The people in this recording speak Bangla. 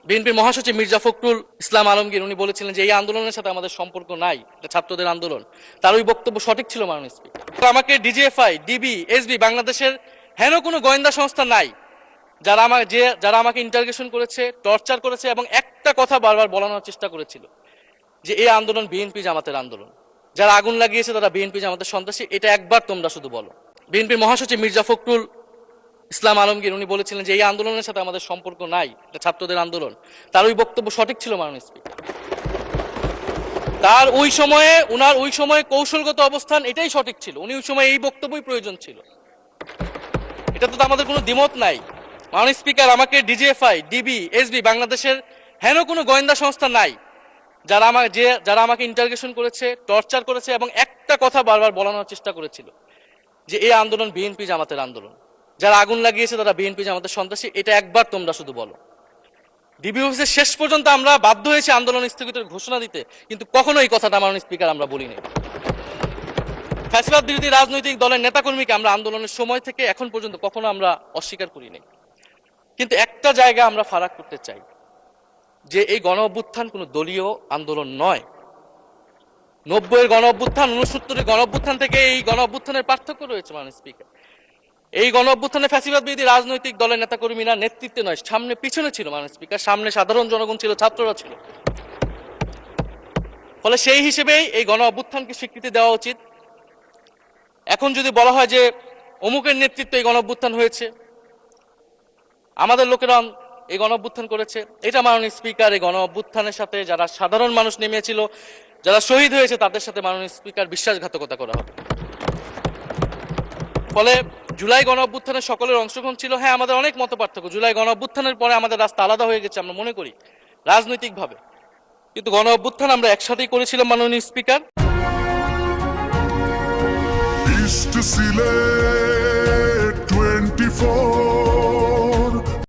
বিএনপির মহাসচিব মির্জা ফখরুল ইসলাম আলমগীর উনি বলেছিলেন যে এই আন্দোলনের সাথে আমাদের সম্পর্ক নাই, এটা ছাত্রদের আন্দোলন। তার ওই বক্তব্য সঠিক ছিল মাননীয় স্পিকার। আমাকে ডিজিএফআই, ডিবি, এসবি, বাংলাদেশের হেন কোনো গোয়েন্দা সংস্থা নাই যারা আমাকে ইন্টারগেশন করেছে, টর্চার করেছে এবং একটা কথা বারবার বলানোর চেষ্টা করেছিল যে এই আন্দোলন বিএনপি জামাতের আন্দোলন, যারা আগুন লাগিয়েছে তারা বিএনপি জামাতের সন্ত্রাসী। এটা একবার তোমরা শুধু বলো। বিএনপির মহাসচিব মির্জা ফখরুল ইসলাম আলমগীর উনি বলেছিলেন যে এই আন্দোলনের সাথে আমাদের সম্পর্ক নাই, এটা ছাত্রদের আন্দোলন। তার ওই বক্তব্য সঠিক ছিল মাননীয় স্পিকার। তার ওই সময়ে কৌশলগত অবস্থান এটাই সঠিক ছিল। উনি ওই সময় এই বক্তব্যই প্রয়োজন ছিল। এটা তো আমাদের কোনো দ্বিমত নাই। মাননীয় স্পিকার, আমাকে ডিজিএফআই, ডিবি, এসবি, বাংলাদেশের হেন কোনো গোয়েন্দা সংস্থা নাই যারা আমাকে ইন্টারগেশন করেছে, টর্চার করেছে এবং একটা কথা বারবার বলানোর চেষ্টা করেছিল যে এই আন্দোলন বিএনপি জামাতের আন্দোলন, যারা আগুন লাগিয়েছে তারা বিএনপি জামাতের সন্ত্রাসী। এটা একবার তোমরা শুধু বলো। ডিবি অফিসে শেষ পর্যন্ত আমরা বাধ্য হয়েছি আন্দোলন স্থগিতের ঘোষণা দিতে, কিন্তু কখনো এই কথাটা মাননীয় স্পিকার আমরা বলিনি। ফ্যাসিবাদ বিরোধী রাজনৈতিক দলের নেতাকর্মীকে আমরা আন্দোলনের সময় থেকে এখন পর্যন্ত কখনো আমরা অস্বীকার করিনি। কিন্তু একটা জায়গা আমরা ফারাক করতে চাই, যে এই গণ অভ্যুত্থান কোনো দলীয় আন্দোলন নয়। 90-এর গণ অভ্যুত্থান, 69-এর গণ অভ্যুত্থান থেকে এই গণ অভ্যুত্থানের পার্থক্য রয়েছে মাননীয় স্পিকার। এই গণ অভ্যুত্থানে ফ্যাসিবাদ বিরোধী রাজনৈতিক দলের নেতাকর্মীরা নেতৃত্বে নয়, সামনে পিছনে ছিল মাননীয় স্পিকার। সামনে সাধারণ জনগণ ছিল, ছাত্ররা ছিল। ফলে সেই হিসেবেই এই গণ অভ্যুত্থানকে স্বীকৃতি দেওয়া উচিত। এখন যদি বলা হয় যে অমুকের নেতৃত্বে এই গণ অভ্যুত্থান হয়েছে, আমাদের লোকেরা এই গণ অভ্যুত্থান করেছে, এটা মাননীয় স্পিকার এই গণ অভ্যুত্থানের সাথে যারা সাধারণ মানুষ নেমেছিল, যারা শহীদ হয়েছে তাদের সাথে মাননীয় স্পিকার বিশ্বাসঘাতকতা করা হবে। ফলে জুলাই গণ অভ্যুত্থানের সকলের অংশগ্রহণ ছিল। হ্যাঁ, আমাদের অনেক মত পার্থক্য। জুলাই গণ অভ্যুত্থানের পরে আমাদের রাস্তা আলাদা হয়ে গেছে আমরা মনে করি রাজনৈতিকভাবে, কিন্তু গণ অভ্যুত্থান আমরা একসাথেই করেছিলাম মাননীয় স্পিকার। East to Sylhet 24